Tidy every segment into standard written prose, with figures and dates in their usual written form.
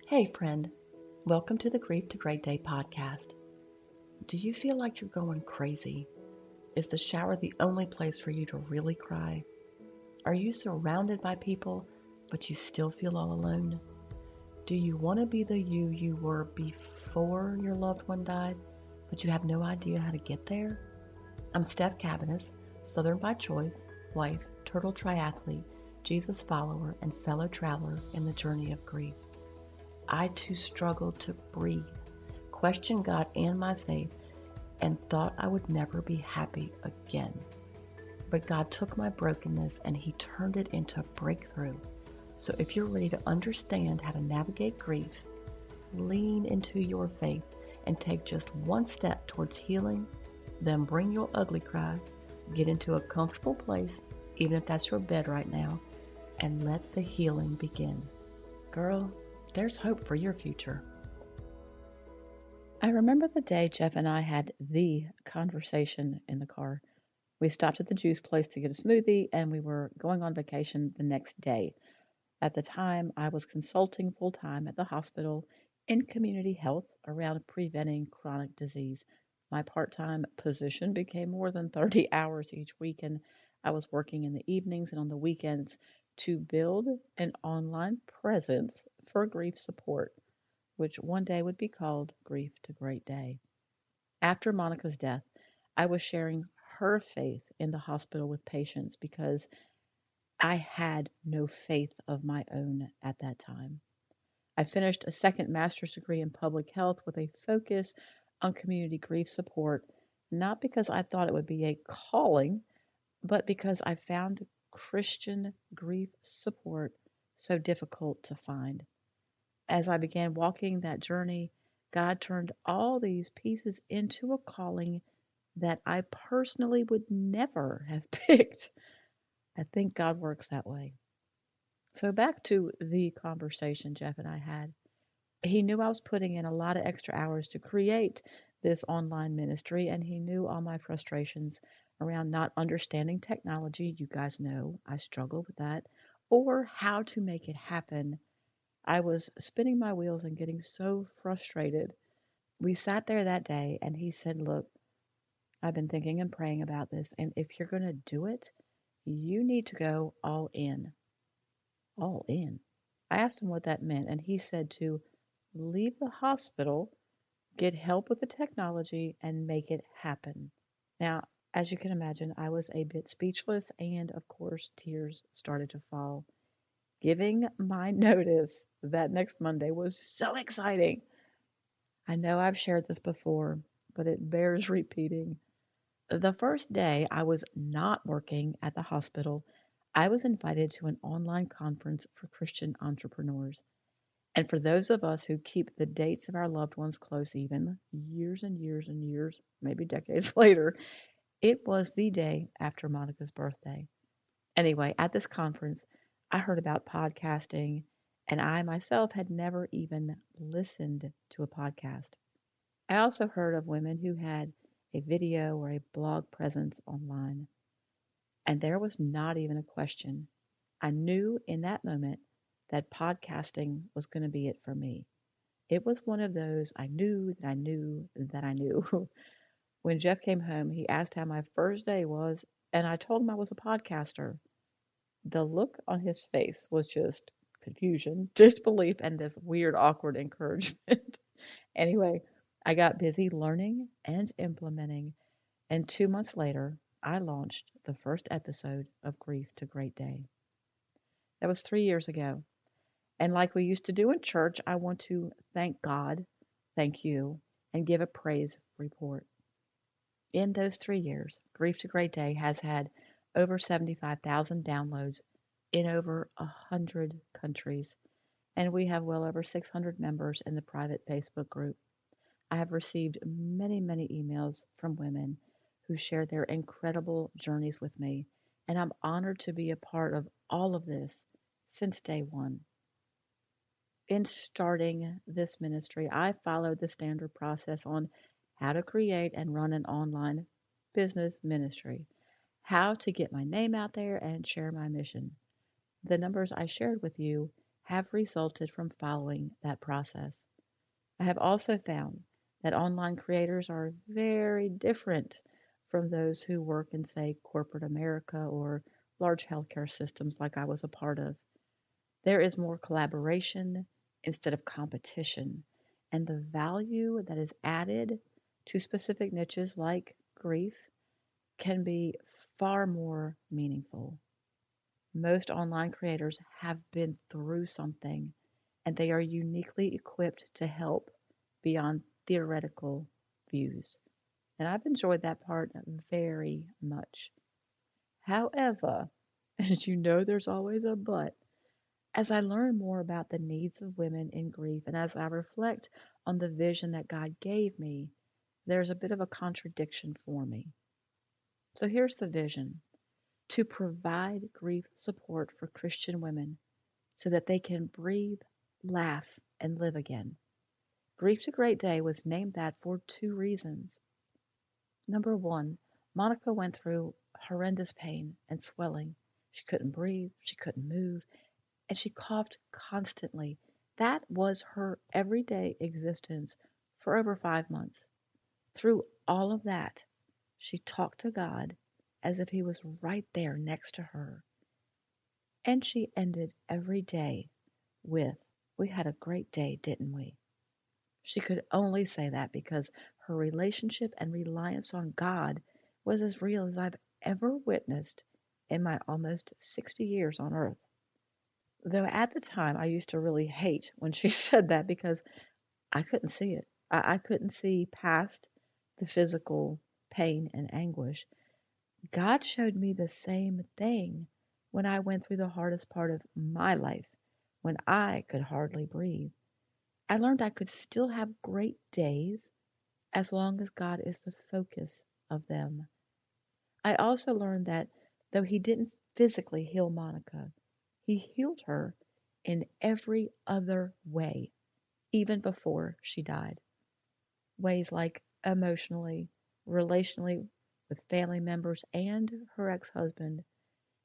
Hey, friend. Welcome to the Grief to Great Day podcast. Do you feel like you're going crazy? Is the shower the only place for you to really cry? Are you surrounded by people, but you still feel all alone? Do you want to be the you were before your loved one died, but you have no idea how to get there? I'm Steph Cabanis, Southern by choice, wife, turtle triathlete, Jesus follower, and fellow traveler in the journey of grief. I too struggled to breathe, questioned God and my faith, and thought I would never be happy again. But God took my brokenness and He turned it into a breakthrough. So if you're ready to understand how to navigate grief, lean into your faith and take just one step towards healing, then bring your ugly cry, get into a comfortable place, even if that's your bed right now, and let the healing begin. Girl, there's hope for your future. I remember the day Jeff and I had the conversation in the car. We stopped at the juice place to get a smoothie, and we were going on vacation the next day. At the time, I was consulting full time at the hospital in community health around preventing chronic disease. My part time position became more than 30 hours each week, and I was working in the evenings and on the weekends to build an online presence for grief support, which one day would be called Grief to Great Day. After Monica's death, I was sharing her faith in the hospital with patients because I had no faith of my own at that time. I finished a second master's degree in public health with a focus on community grief support, not because I thought it would be a calling, but because I found Christian grief support so difficult to find. As I began walking that journey, God turned all these pieces into a calling that I personally would never have picked. I think God works that way. So, back to the conversation Jeff and I had. He knew I was putting in a lot of extra hours to create this online ministry, and he knew all my frustrations around not understanding technology. You guys know I struggle with that, or how to make it happen. I was spinning my wheels and getting so frustrated. We sat there that day, and he said, "Look, I've been thinking and praying about this, and if you're going to do it, you need to go all in." All in. I asked him what that meant, and he said to leave the hospital, get help with the technology, and make it happen. Now, as you can imagine, I was a bit speechless, and of course, tears started to fall. Giving my notice that next Monday was so exciting. I know I've shared this before, but it bears repeating. The first day I was not working at the hospital, I was invited to an online conference for Christian entrepreneurs. And for those of us who keep the dates of our loved ones close, even years and years and years, maybe decades later, it was the day after Monica's birthday. Anyway, at this conference, I heard about podcasting, and I myself had never even listened to a podcast. I also heard of women who had a video or a blog presence online, and there was not even a question. I knew in that moment that podcasting was going to be it for me. It was one of those I knew that I knew that I knew. When Jeff came home, he asked how my first day was, and I told him I was a podcaster. The look on his face was just confusion, disbelief, and this weird, awkward encouragement. Anyway, I got busy learning and implementing, and 2 months later, I launched the first episode of Grief to Great Day. That was 3 years ago. And like we used to do in church, I want to thank God, thank you, and give a praise report. In those 3 years, Grief to Great Day has had over 75,000 downloads in over 100 countries, and we have well over 600 members in the private Facebook group. I have received many, many emails from women who share their incredible journeys with me, and I'm honored to be a part of all of this since day one. In starting this ministry, I followed the standard process on how to create and run an online business ministry, how to get my name out there and share my mission. The numbers I shared with you have resulted from following that process. I have also found that online creators are very different from those who work in, say, corporate America or large healthcare systems like I was a part of. There is more collaboration instead of competition, and the value that is added to specific niches like grief can be far more meaningful. Most online creators have been through something and they are uniquely equipped to help beyond theoretical views. And I've enjoyed that part very much. However, as you know, there's always a but. As I learn more about the needs of women in grief and as I reflect on the vision that God gave me, there's a bit of a contradiction for me. So here's the vision: to provide grief support for Christian women so that they can breathe, laugh, and live again. Grief to Great Day was named that for two reasons. Number one, Monica went through horrendous pain and swelling. She couldn't breathe, she couldn't move, and she coughed constantly. That was her everyday existence for over 5 months. Through all of that, she talked to God as if He was right there next to her. And she ended every day with, "We had a great day, didn't we?" She could only say that because her relationship and reliance on God was as real as I've ever witnessed in my almost 60 years on earth. Though at the time I used to really hate when she said that because I couldn't see it. I couldn't see past the physical pain and anguish. God showed me the same thing when I went through the hardest part of my life, when I could hardly breathe. I learned I could still have great days as long as God is the focus of them. I also learned that though He didn't physically heal Monica, He healed her in every other way, even before she died. Ways like emotionally, relationally with family members and her ex husband.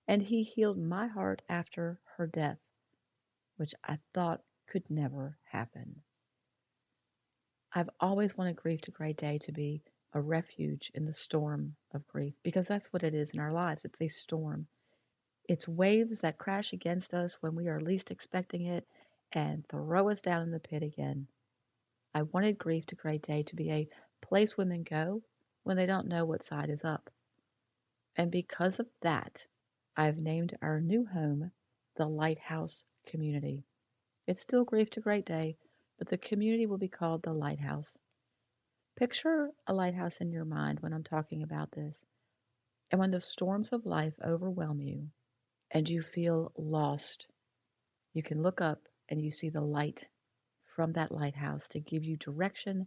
And He healed my heart after her death, which I thought could never happen. I've always wanted Grief to Great Day to be a refuge in the storm of grief because that's what it is in our lives. It's a storm. It's waves that crash against us when we are least expecting it and throw us down in the pit again. I wanted Grief to Great Day to be a place women go when they don't know what side is up. And because of that, I've named our new home the Lighthouse Community. It's still Grief to Great Day, but the community will be called the Lighthouse. Picture a lighthouse in your mind when I'm talking about this. And when the storms of life overwhelm you and you feel lost, you can look up and you see the light from that lighthouse to give you direction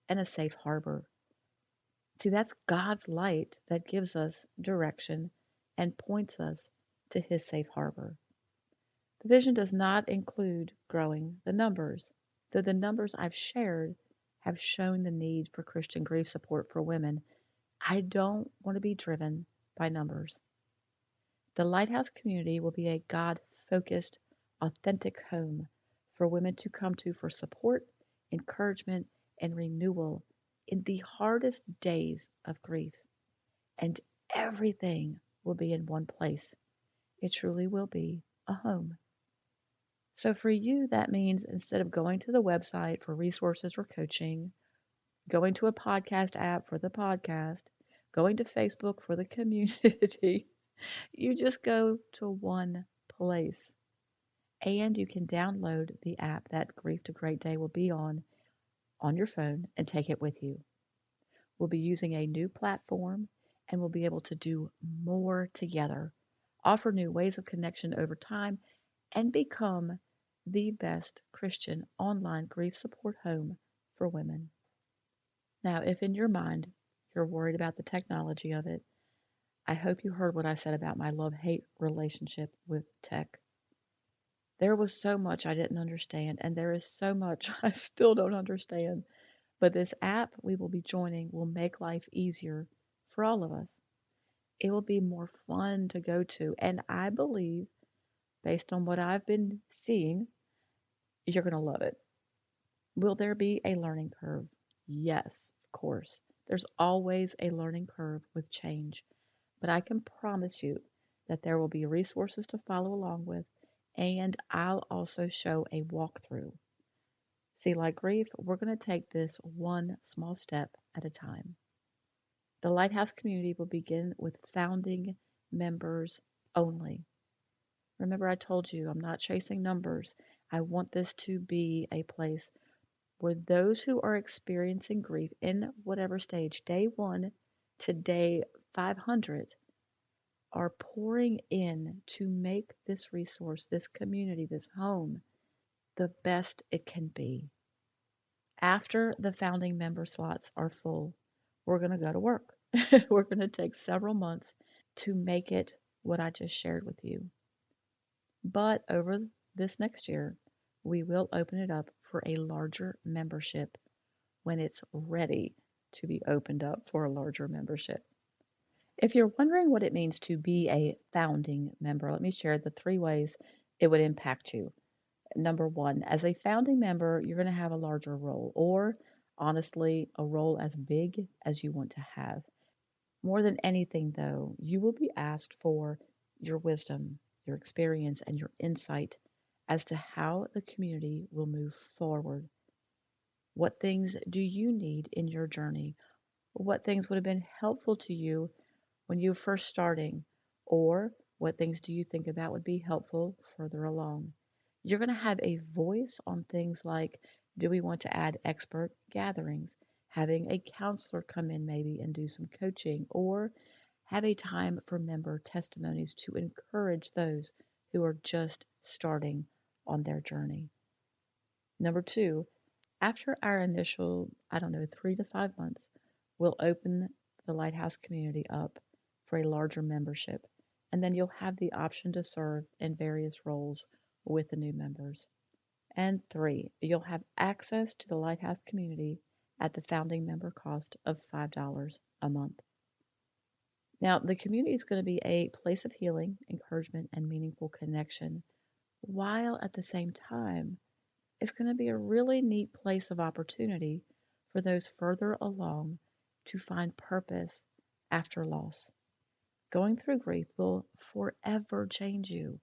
and a safe harbor. See, that's God's light that gives us direction and points us to His safe harbor. The vision does not include growing the numbers, though the numbers I've shared have shown the need for Christian grief support for women. I don't want to be driven by numbers. The Lighthouse community will be a God focused, authentic home for women to come to for support, encouragement, and renewal in the hardest days of grief. And everything will be in one place. It truly will be a home. So for you, that means instead of going to the website for resources or coaching, going to a podcast app for the podcast, going to Facebook for the community, you just go to one place. And you can download the app that Grief to Great Day will be on your phone and take it with you. We'll be using a new platform and we'll be able to do more together, offer new ways of connection over time, and become the best Christian online grief support home for women. Now, if in your mind you're worried about the technology of it, I hope you heard what I said about my love hate relationship with tech. There was so much I didn't understand, and there is so much I still don't understand. But this app we will be joining will make life easier for all of us. It will be more fun to go to, and I believe, based on what I've been seeing, You're going to love it. Will there be a learning curve? Yes, of course. There's always a learning curve with change, but I can promise you that there will be resources to follow along with, and I'll also show a walkthrough. See, like grief, we're going to take this one small step at a time. The Lighthouse community will begin with founding members only. Remember, I told you I'm not chasing numbers. I want this to be a place where those who are experiencing grief in whatever stage, day one to day 500, are pouring in to make this resource, this community, this home, the best it can be. After the founding member slots are full, we're going to go to work. We're going to take several months to make it what I just shared with you. But over this next year, we will open it up for a larger membership when it's ready to be opened up for a larger membership. If you're wondering what it means to be a founding member, let me share the 3 ways it would impact you. Number one, as a founding member, you're going to have a larger role, or honestly, a role as big as you want to have. More than anything, though, you will be asked for your wisdom, your experience, and your insight as to how the community will move forward. What things do you need in your journey? What things would have been helpful to you when you were first starting? Or what things do you think about would be helpful further along? You're going to have a voice on things like, do we want to add expert gatherings? Having a counselor come in maybe and do some coaching, or have a time for member testimonies to encourage those who are just starting on their journey. Number two, after our initial, I don't know, 3 to 5 months, we'll open the Lighthouse community up for a larger membership, and then you'll have the option to serve in various roles with the new members. And three, you'll have access to the Lighthouse community at the founding member cost of $5 a month. Now, the community is going to be a place of healing, encouragement, and meaningful connection, while at the same time, it's going to be a really neat place of opportunity for those further along to find purpose after loss. Going through grief will forever change you.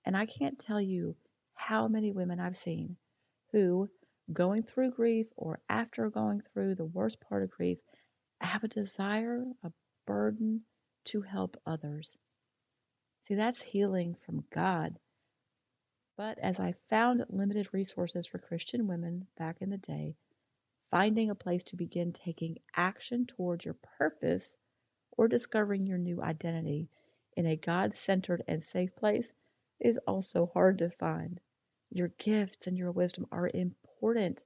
And I can't tell you how many women I've seen who, going through grief or after going through the worst part of grief, have a desire, a burden to help others. See, that's healing from God. But as I found limited resources for Christian women back in the day, finding a place to begin taking action towards your purpose or discovering your new identity in a God centered and safe place is also hard to find. Your gifts and your wisdom are important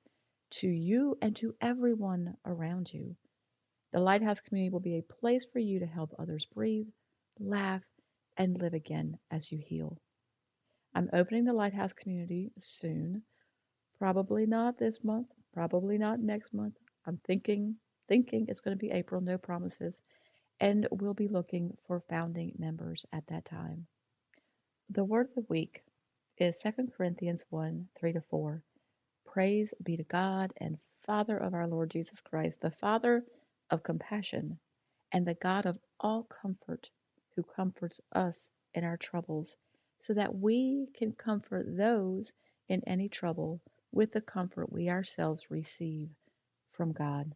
to you and to everyone around you. The Lighthouse community will be a place for you to help others breathe, laugh, and live again as you heal. I'm opening the Lighthouse community soon. Probably not this month, probably not next month. I'm thinking it's going to be April, no promises, and we'll be looking for founding members at that time. The word of the week is 2 Corinthians 1 3 to 4. Praise be to God and Father of our Lord Jesus Christ, the Father of compassion and the God of all comfort, who comforts us in our troubles, so that we can comfort those in any trouble with the comfort we ourselves receive from God.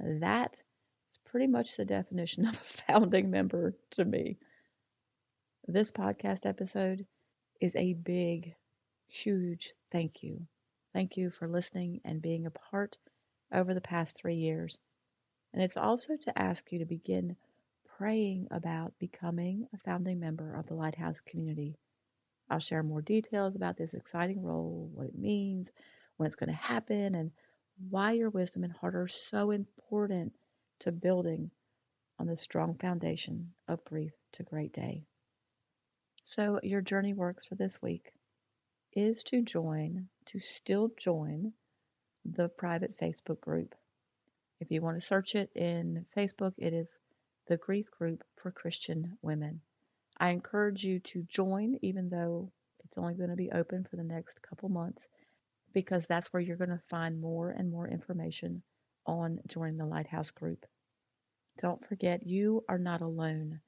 That is pretty much the definition of a founding member to me. This podcast episode is a big, huge thank you. Thank you for listening and being a part over the past 3 years. And it's also to ask you to begin praying about becoming a founding member of the Lighthouse community. I'll share more details about this exciting role, what it means, when it's going to happen, and why your wisdom and heart are so important to building on the strong foundation of Grief to Great Day. So, your journey works for this week is to still join the private Facebook group. If you want to search it in Facebook, it is the Grief Group for Christian Women. I encourage you to join, even though It's only going to be open for the next couple months because that's where you're going to find more and more information on joining the Lighthouse group. Don't forget, you are not alone.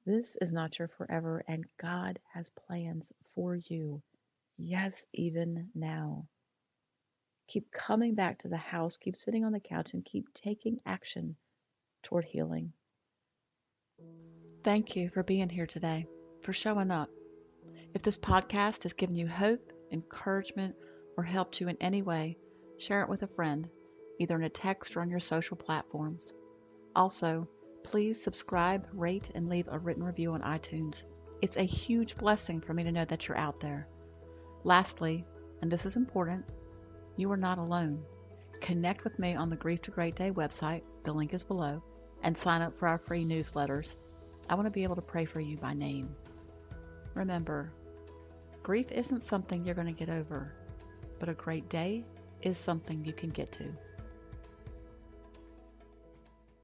This is not your forever, and God has plans for you. Yes, even now. Keep coming back to the house, keep sitting on the couch, and keep taking action toward healing. Thank you for being here today, for showing up. If this podcast has given you hope, encouragement, or helped you in any way, share it with a friend, either in a text or on your social platforms. Also, please subscribe, rate, and leave a written review on iTunes. It's a huge blessing for me to know that you're out there. Lastly, and this is important, you are not alone. Connect with me on the Grief to Great Day website, the link is below, and sign up for our free newsletters. I want to be able to pray for you by name. Remember, grief isn't something you're going to get over, but a great day is something you can get to.